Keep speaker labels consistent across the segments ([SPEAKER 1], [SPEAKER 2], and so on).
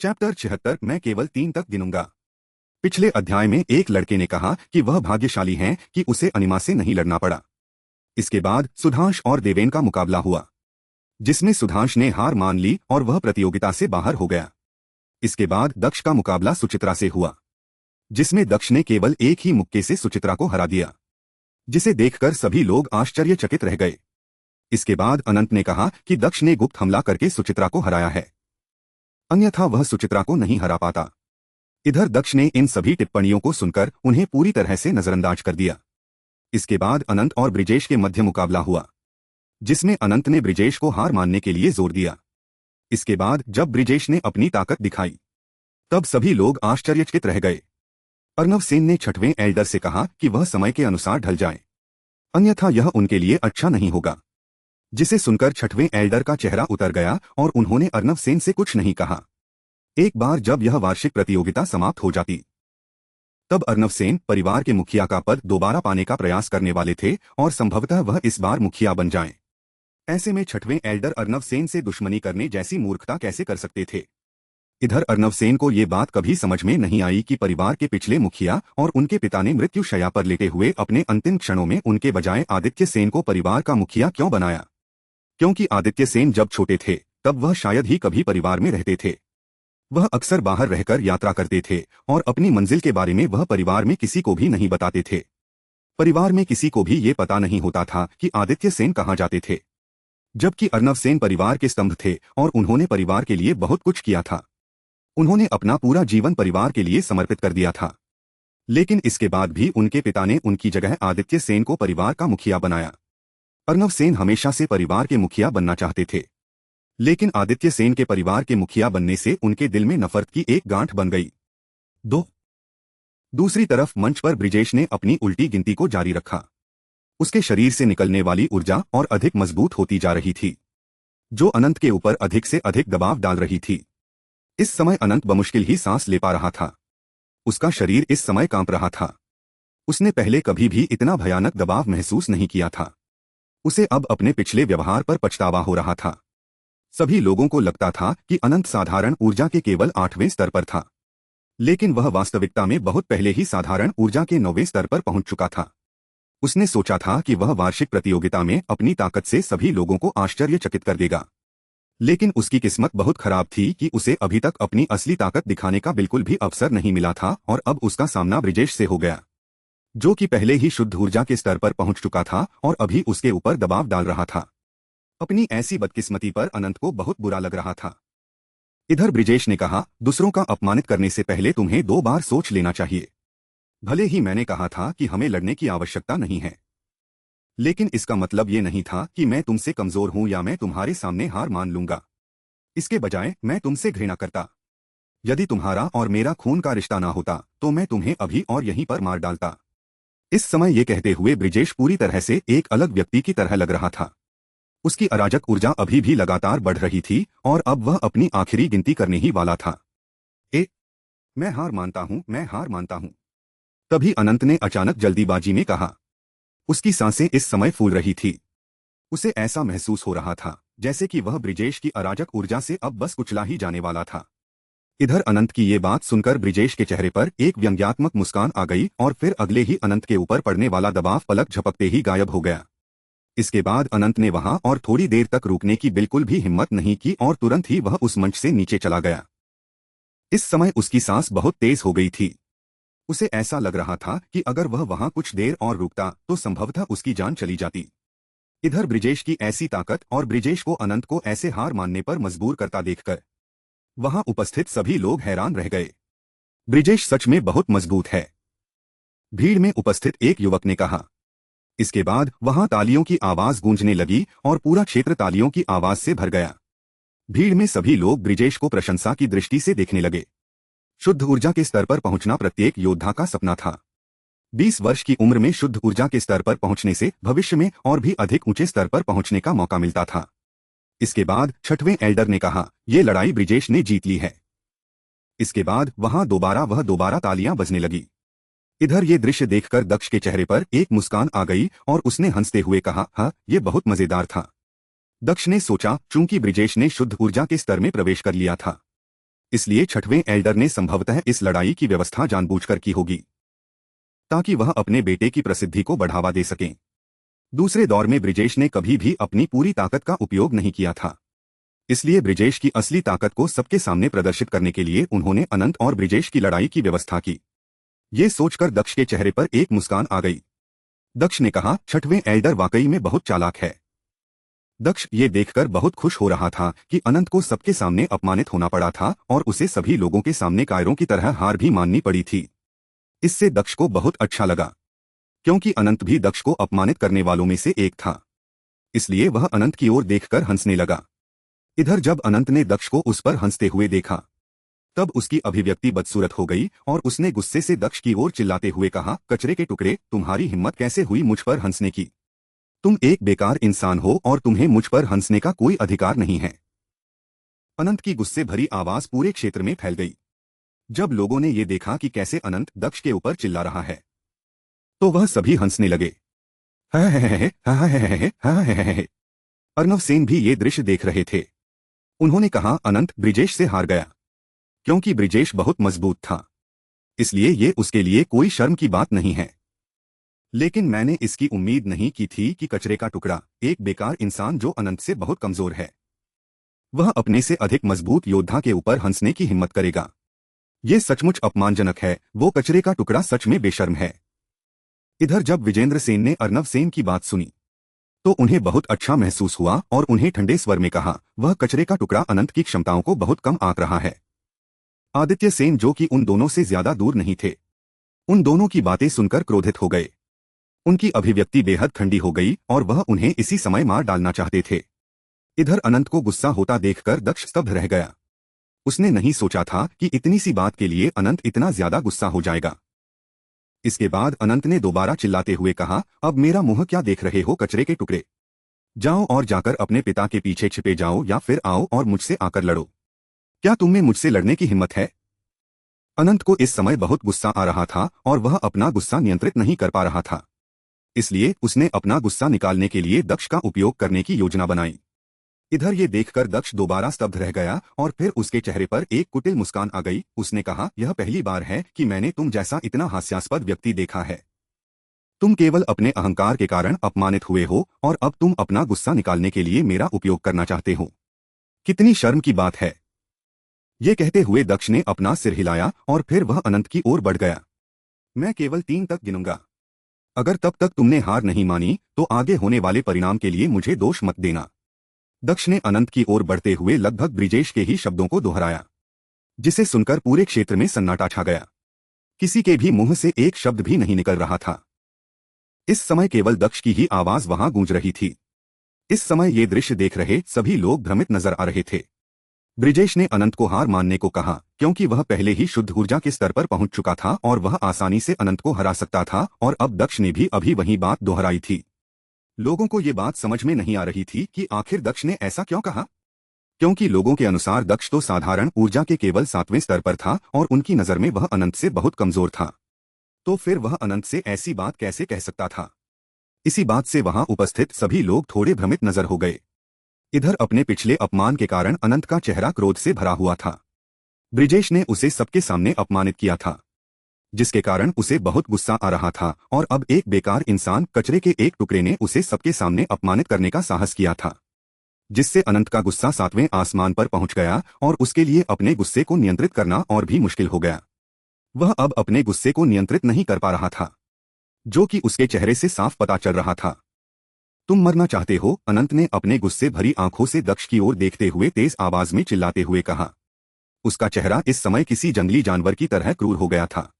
[SPEAKER 1] Chapter 76 मैं केवल 3 तक गिनूंगा। पिछले अध्याय में एक लड़के ने कहा कि वह भाग्यशाली है कि उसे अनिमा से नहीं लड़ना पड़ा। इसके बाद सुधांश और देवेन का मुकाबला हुआ, जिसमें सुधांश ने हार मान ली और वह प्रतियोगिता से बाहर हो गया। इसके बाद दक्ष का मुकाबला सुचित्रा से हुआ, जिसमें दक्ष ने केवल एक ही मुक्के से सुचित्रा को हरा दिया, जिसे देखकर सभी लोग आश्चर्यचकित रह गए। इसके बाद अनंत ने कहा कि दक्ष ने गुप्त हमला करके सुचित्रा को हराया है, अन्यथा वह सुचित्रा को नहीं हरा पाता। इधर दक्ष ने इन सभी टिप्पणियों को सुनकर उन्हें पूरी तरह से नजरअंदाज कर दिया। इसके बाद अनंत और ब्रिजेश के मध्य मुकाबला हुआ, जिसमें अनंत ने ब्रिजेश को हार मानने के लिए जोर दिया। इसके बाद जब ब्रिजेश ने अपनी ताकत दिखाई, तब सभी लोग आश्चर्यचकित रह गए। अर्णव सेन ने छठवें एल्डर से कहा कि वह समय के अनुसार ढल जाए, अन्यथा यह उनके लिए अच्छा नहीं होगा, जिसे सुनकर छठवें एल्डर का चेहरा उतर गया और उन्होंने अर्णव सेन से कुछ नहीं कहा। एक बार जब यह वार्षिक प्रतियोगिता समाप्त हो जाती, तब अर्णव सेन परिवार के मुखिया का पद दोबारा पाने का प्रयास करने वाले थे और संभवतः वह इस बार मुखिया बन जाएं। ऐसे में छठवें एल्डर अर्णव सेन से दुश्मनी करने जैसी मूर्खता कैसे कर सकते थे। इधर अर्णव सेन को ये बात कभी समझ में नहीं आई कि परिवार के पिछले मुखिया और उनके पिता ने मृत्युशैया पर लेटे हुए अपने अंतिम क्षणों में उनके बजाय आदित्य सेन को परिवार का मुखिया क्यों बनाया, क्योंकि आदित्य सेन जब छोटे थे तब वह शायद ही कभी परिवार में रहते थे। वह अक्सर बाहर रहकर यात्रा करते थे और अपनी मंजिल के बारे में वह परिवार में किसी को भी नहीं बताते थे। परिवार में किसी को भी ये पता नहीं होता था कि आदित्य सेन कहाँ जाते थे, जबकि अर्णव सेन परिवार के स्तंभ थे और उन्होंने परिवार के लिए बहुत कुछ किया था। उन्होंने अपना पूरा जीवन परिवार के लिए समर्पित कर दिया था, लेकिन इसके बाद भी उनके पिता ने उनकी जगह आदित्य सेन को परिवार का मुखिया बनाया। अर्णव सेन हमेशा से परिवार के मुखिया बनना चाहते थे, लेकिन आदित्य सेन के परिवार के मुखिया बनने से उनके दिल में नफरत की एक गांठ बन गई। दूसरी तरफ मंच पर ब्रिजेश ने अपनी उल्टी गिनती को जारी रखा। उसके शरीर से निकलने वाली ऊर्जा और अधिक मजबूत होती जा रही थी, जो अनंत के ऊपर अधिक से अधिक दबाव डाल रही थी। इस समय अनंत बमुश्किल ही सांस ले पा रहा था। उसका शरीर इस समय कांप रहा था। उसने पहले कभी भी इतना भयानक दबाव महसूस नहीं किया था। उसे अब अपने पिछले व्यवहार पर पछतावा हो रहा था। सभी लोगों को लगता था कि अनंत साधारण ऊर्जा के केवल 8वें स्तर पर था, लेकिन वह वास्तविकता में बहुत पहले ही साधारण ऊर्जा के 9वें स्तर पर पहुंच चुका था। उसने सोचा था कि वह वार्षिक प्रतियोगिता में अपनी ताकत से सभी लोगों को आश्चर्यचकित कर देगा, लेकिन उसकी किस्मत बहुत खराब थी कि उसे अभी तक अपनी असली ताकत दिखाने का बिल्कुल भी अवसर नहीं मिला था और अब उसका सामना ब्रिजेश से हो गया, जो कि पहले ही शुद्ध ऊर्जा के स्तर पर पहुंच चुका था और अभी उसके ऊपर दबाव डाल रहा था। अपनी ऐसी बदकिस्मती पर अनंत को बहुत बुरा लग रहा था। इधर ब्रिजेश ने कहा, दूसरों का अपमानित करने से पहले तुम्हें 2 बार सोच लेना चाहिए। भले ही मैंने कहा था कि हमें लड़ने की आवश्यकता नहीं है, लेकिन इसका मतलब ये नहीं था कि मैं तुमसे कमजोर हूं या मैं तुम्हारे सामने हार मान लूंगा। इसके बजाय मैं तुमसे घृणा करता। यदि तुम्हारा और मेरा खून का रिश्ता ना होता तो मैं तुम्हें अभी और यहीं पर मार डालता। इस समय ये कहते हुए ब्रिजेश पूरी तरह से एक अलग व्यक्ति की तरह लग रहा था। उसकी अराजक ऊर्जा अभी भी लगातार बढ़ रही थी और अब वह अपनी आखिरी गिनती करने ही वाला था। मैं हार मानता हूं, मैं हार मानता हूं। तभी अनंत ने अचानक जल्दीबाजी में कहा। उसकी सांसें इस समय फूल रही थी। उसे ऐसा महसूस हो रहा था जैसे कि वह ब्रिजेश की अराजक ऊर्जा से अब बस कुचला ही जाने वाला था। इधर अनंत की ये बात सुनकर ब्रिजेश के चेहरे पर एक व्यंग्यात्मक मुस्कान आ गई और फिर अगले ही अनंत के ऊपर पड़ने वाला दबाव पलक झपकते ही गायब हो गया। इसके बाद अनंत ने वहां और थोड़ी देर तक रुकने की बिल्कुल भी हिम्मत नहीं की और तुरंत ही वह उस मंच से नीचे चला गया। इस समय उसकी सांस बहुत तेज हो गई थी। उसे ऐसा लग रहा था कि अगर वह वहां कुछ देर और रुकता तो संभवतः उसकी जान चली जाती। इधर ब्रिजेश की ऐसी ताकत और ब्रिजेश को अनंत को ऐसे हार मानने पर मजबूर करता देखकर वहां उपस्थित सभी लोग हैरान रह गए। ब्रिजेश सच में बहुत मजबूत है, भीड़ में उपस्थित एक युवक ने कहा। इसके बाद वहां तालियों की आवाज गूंजने लगी और पूरा क्षेत्र तालियों की आवाज से भर गया। भीड़ में सभी लोग ब्रिजेश को प्रशंसा की दृष्टि से देखने लगे। शुद्ध ऊर्जा के स्तर पर पहुंचना प्रत्येक योद्धा का सपना था। 20 वर्ष की उम्र में शुद्ध ऊर्जा के स्तर पर पहुंचने से भविष्य में और भी अधिक ऊंचे स्तर पर पहुंचने का मौका मिलता था। इसके बाद छठवें एल्डर ने कहा, ये लड़ाई ब्रिजेश ने जीत ली है। इसके बाद वहां दोबारा तालियां बजने लगी। इधर ये दृश्य देखकर दक्ष के चेहरे पर एक मुस्कान आ गई और उसने हंसते हुए कहा, हाँ, ये बहुत मजेदार था। दक्ष ने सोचा, चूंकि ब्रिजेश ने शुद्ध ऊर्जा के स्तर में प्रवेश कर लिया था, इसलिए छठवें एल्डर ने संभवतः इस लड़ाई की व्यवस्था जानबूझकर की होगी ताकि वह अपने बेटे की प्रसिद्धि को बढ़ावा दे सकें। दूसरे दौर में ब्रिजेश ने कभी भी अपनी पूरी ताकत का उपयोग नहीं किया था, इसलिए ब्रिजेश की असली ताकत को सबके सामने प्रदर्शित करने के लिए उन्होंने अनंत और ब्रिजेश की लड़ाई की व्यवस्था की। ये सोचकर दक्ष के चेहरे पर एक मुस्कान आ गई। दक्ष ने कहा, छठवें एल्डर वाकई में बहुत चालाक है। दक्ष ये देखकर बहुत खुश हो रहा था कि अनंत को सबके सामने अपमानित होना पड़ा था और उसे सभी लोगों के सामने कायरों की तरह हार भी माननी पड़ी थी। इससे दक्ष को बहुत अच्छा लगा, क्योंकि अनंत भी दक्ष को अपमानित करने वालों में से एक था। इसलिए वह अनंत की ओर देखकर हंसने लगा। इधर जब अनंत ने दक्ष को उस पर हंसते हुए देखा, तब उसकी अभिव्यक्ति बदसूरत हो गई और उसने गुस्से से दक्ष की ओर चिल्लाते हुए कहा, कचरे के टुकड़े, तुम्हारी हिम्मत कैसे हुई मुझ पर हंसने की? तुम एक बेकार इंसान हो और तुम्हें मुझ पर हंसने का कोई अधिकार नहीं है। अनंत की गुस्से भरी आवाज पूरे क्षेत्र में फैल गई। जब लोगों ने ये देखा कि कैसे अनंत दक्ष के ऊपर चिल्ला रहा है, तो वह सभी हंसने लगे। अर्नव सेन भी ये दृश्य देख रहे थे। उन्होंने कहा, अनंत ब्रिजेश से हार गया। क्योंकि ब्रिजेश बहुत मजबूत था, इसलिए ये उसके लिए कोई शर्म की बात नहीं है। लेकिन मैंने इसकी उम्मीद नहीं की थी कि कचरे का टुकड़ा, एक बेकार इंसान जो अनंत से बहुत कमजोर है, वह अपने से अधिक मजबूत योद्धा के ऊपर हंसने की हिम्मत करेगा। ये सचमुच अपमानजनक है। वो कचरे का टुकड़ा सच में बेशर्म है। इधर जब विजेंद्र सेन ने अर्नव सेन की बात सुनी, तो उन्हें बहुत अच्छा महसूस हुआ और उन्हें ठंडे स्वर में कहा, वह कचरे का टुकड़ा अनंत की क्षमताओं को बहुत कम आंक रहा है। आदित्य सेन, जो कि उन दोनों से ज्यादा दूर नहीं थे, उन दोनों की बातें सुनकर क्रोधित हो गए। उनकी अभिव्यक्ति बेहद ठंडी हो गई और वह उन्हें इसी समय मार डालना चाहते थे। इधर अनंत को गुस्सा होता देखकर दक्ष स्तब्ध रह गया। उसने नहीं सोचा था कि इतनी सी बात के लिए अनंत इतना ज्यादा गुस्सा हो जाएगा। इसके बाद अनंत ने दोबारा चिल्लाते हुए कहा, अब मेरा मुंह क्या देख रहे हो कचरे के टुकड़े? जाओ और जाकर अपने पिता के पीछे छिपे जाओ या फिर आओ और मुझसे आकर लड़ो। क्या तुम में मुझसे लड़ने की हिम्मत है? अनंत को इस समय बहुत गुस्सा आ रहा था और वह अपना गुस्सा नियंत्रित नहीं कर पा रहा था। इसलिए उसने अपना गुस्सा निकालने के लिए दक्ष का उपयोग करने की योजना बनाई। इधर ये देखकर दक्ष दोबारा स्तब्ध रह गया और फिर उसके चेहरे पर एक कुटिल मुस्कान आ गई। उसने कहा, यह पहली बार है कि मैंने तुम जैसा इतना हास्यास्पद व्यक्ति देखा है। तुम केवल अपने अहंकार के कारण अपमानित हुए हो और अब तुम अपना गुस्सा निकालने के लिए मेरा उपयोग करना चाहते हो। कितनी शर्म की बात है। ये कहते हुए दक्ष ने अपना सिर हिलाया और फिर वह अनंत की ओर बढ़ गया। मैं केवल 3 तक गिनूंगा। अगर तब तक तुमने हार नहीं मानी तो आगे होने वाले परिणाम के लिए मुझे दोष मत देना। दक्ष ने अनंत की ओर बढ़ते हुए लगभग ब्रिजेश के ही शब्दों को दोहराया, जिसे सुनकर पूरे क्षेत्र में सन्नाटा छा गया। किसी के भी मुंह से एक शब्द भी नहीं निकल रहा था। इस समय केवल दक्ष की ही आवाज वहां गूंज रही थी। इस समय ये दृश्य देख रहे सभी लोग भ्रमित नजर आ रहे थे। ब्रिजेश ने अनंत को हार मानने को कहा, क्योंकि वह पहले ही शुद्ध ऊर्जा के स्तर पर पहुंच चुका था और वह आसानी से अनंत को हरा सकता था, और अब दक्ष ने भी अभी वही बात दोहराई थी। लोगों को ये बात समझ में नहीं आ रही थी कि आखिर दक्ष ने ऐसा क्यों कहा, क्योंकि लोगों के अनुसार दक्ष तो साधारण ऊर्जा के केवल 7वें स्तर पर था और उनकी नजर में वह अनंत से बहुत कमजोर था। तो फिर वह अनंत से ऐसी बात कैसे कह सकता था? इसी बात से वहां उपस्थित सभी लोग थोड़े भ्रमित नजर हो गए। इधर अपने पिछले अपमान के कारण अनंत का चेहरा क्रोध से भरा हुआ था। ब्रिजेश ने उसे सबके सामने अपमानित किया था, जिसके कारण उसे बहुत गुस्सा आ रहा था, और अब एक बेकार इंसान कचरे के एक टुकड़े ने उसे सबके सामने अपमानित करने का साहस किया था, जिससे अनंत का गुस्सा 7वें आसमान पर पहुंच गया और उसके लिए अपने गुस्से को नियंत्रित करना और भी मुश्किल हो गया। वह अब अपने गुस्से को नियंत्रित नहीं कर पा रहा था, जो कि उसके चेहरे से साफ पता चल रहा था। तुम मरना चाहते हो? अनंत ने अपने गुस्से भरी आंखों से दक्ष की ओर देखते हुए तेज आवाज में चिल्लाते हुए कहा। उसका चेहरा इस समय किसी जंगली जानवर की तरह क्रूर हो गया था।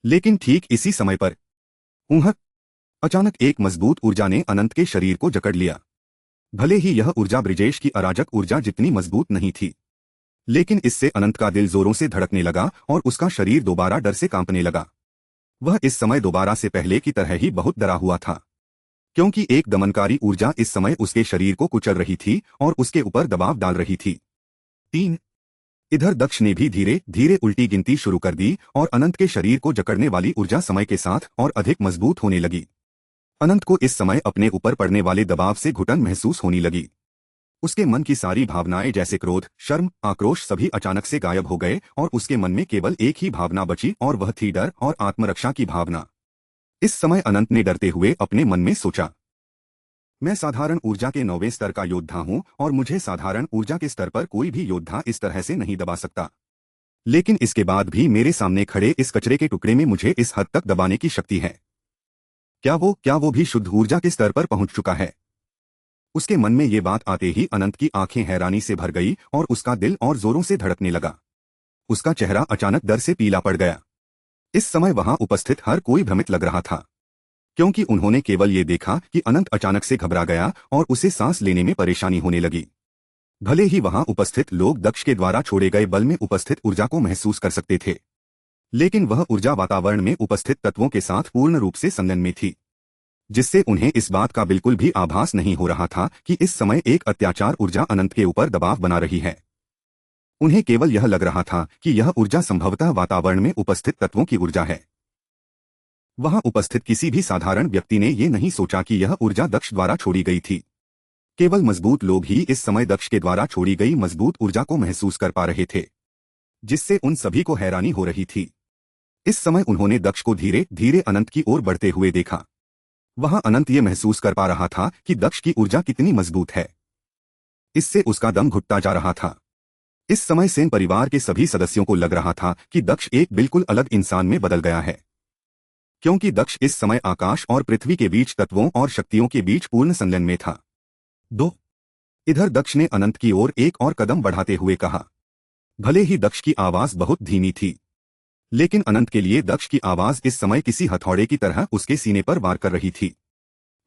[SPEAKER 1] लेकिन ठीक इसी समय पर अचानक एक मजबूत ऊर्जा ने अनंत के शरीर को जकड़ लिया। भले ही यह ऊर्जा ब्रिजेश की अराजक ऊर्जा जितनी मजबूत नहीं थी, लेकिन इससे अनंत का दिल जोरों से धड़कने लगा और उसका शरीर दोबारा डर से कांपने लगा। वह इस समय दोबारा से पहले की तरह ही बहुत डरा हुआ था, क्योंकि एक दमनकारी ऊर्जा इस समय उसके शरीर को कुचल रही थी और उसके ऊपर दबाव डाल रही थी। 3। इधर दक्ष ने भी धीरे धीरे उल्टी गिनती शुरू कर दी और अनंत के शरीर को जकड़ने वाली ऊर्जा समय के साथ और अधिक मजबूत होने लगी। अनंत को इस समय अपने ऊपर पड़ने वाले दबाव से घुटन महसूस होने लगी। उसके मन की सारी भावनाएं जैसे क्रोध, शर्म, आक्रोश सभी अचानक से गायब हो गए और उसके मन में केवल एक ही भावना बची और वह थी डर और आत्मरक्षा की भावना। इस समय अनंत ने डरते हुए अपने मन में सोचा, मैं साधारण ऊर्जा के 9वें स्तर का योद्धा हूं और मुझे साधारण ऊर्जा के स्तर पर कोई भी योद्धा इस तरह से नहीं दबा सकता। लेकिन इसके बाद भी मेरे सामने खड़े इस कचरे के टुकड़े में मुझे इस हद तक दबाने की शक्ति है। क्या वो भी शुद्ध ऊर्जा के स्तर पर पहुंच चुका है? उसके मन में ये बात आते ही अनंत की आंखें हैरानी से भर गई और उसका दिल और जोरों से धड़कने लगा। उसका चेहरा अचानक डर से पीला पड़ गया। इस समय वहां उपस्थित हर कोई भ्रमित लग रहा था, क्योंकि उन्होंने केवल ये देखा कि अनंत अचानक से घबरा गया और उसे सांस लेने में परेशानी होने लगी। भले ही वहां उपस्थित लोग दक्ष के द्वारा छोड़े गए बल में उपस्थित ऊर्जा को महसूस कर सकते थे, लेकिन वह ऊर्जा वातावरण में उपस्थित तत्वों के साथ पूर्ण रूप से संलग्न में थी, जिससे उन्हें इस बात का बिल्कुल भी आभास नहीं हो रहा था कि इस समय एक अत्याचार ऊर्जा अनंत के ऊपर दबाव बना रही है। उन्हें केवल यह लग रहा था कि यह ऊर्जा संभवतः वातावरण में उपस्थित तत्वों की ऊर्जा है। वहां उपस्थित किसी भी साधारण व्यक्ति ने यह नहीं सोचा कि यह ऊर्जा दक्ष द्वारा छोड़ी गई थी। केवल मजबूत लोग ही इस समय दक्ष के द्वारा छोड़ी गई मजबूत ऊर्जा को महसूस कर पा रहे थे, जिससे उन सभी को हैरानी हो रही थी। इस समय उन्होंने दक्ष को धीरे धीरे अनंत की ओर बढ़ते हुए देखा। वहां अनंत ये महसूस कर पा रहा था कि दक्ष की ऊर्जा कितनी मजबूत है। इससे उसका दम घुटता जा रहा था। इस समय सेन परिवार के सभी सदस्यों को लग रहा था कि दक्ष एक बिल्कुल अलग इंसान में बदल गया है, क्योंकि दक्ष इस समय आकाश और पृथ्वी के बीच तत्वों और शक्तियों के बीच पूर्ण संलग्न में था। इधर दक्ष ने अनंत की ओर एक और कदम बढ़ाते हुए कहा। भले ही दक्ष की आवाज बहुत धीमी थी, लेकिन अनंत के लिए दक्ष की आवाज इस समय किसी हथौड़े की तरह उसके सीने पर वार कर रही थी।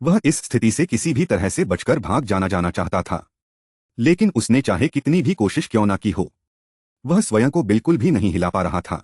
[SPEAKER 1] वह इस स्थिति से किसी भी तरह से बचकर भाग जाना चाहता था, लेकिन उसने चाहे कितनी भी कोशिश क्यों ना की हो, वह स्वयं को बिल्कुल भी नहीं हिला पा रहा था।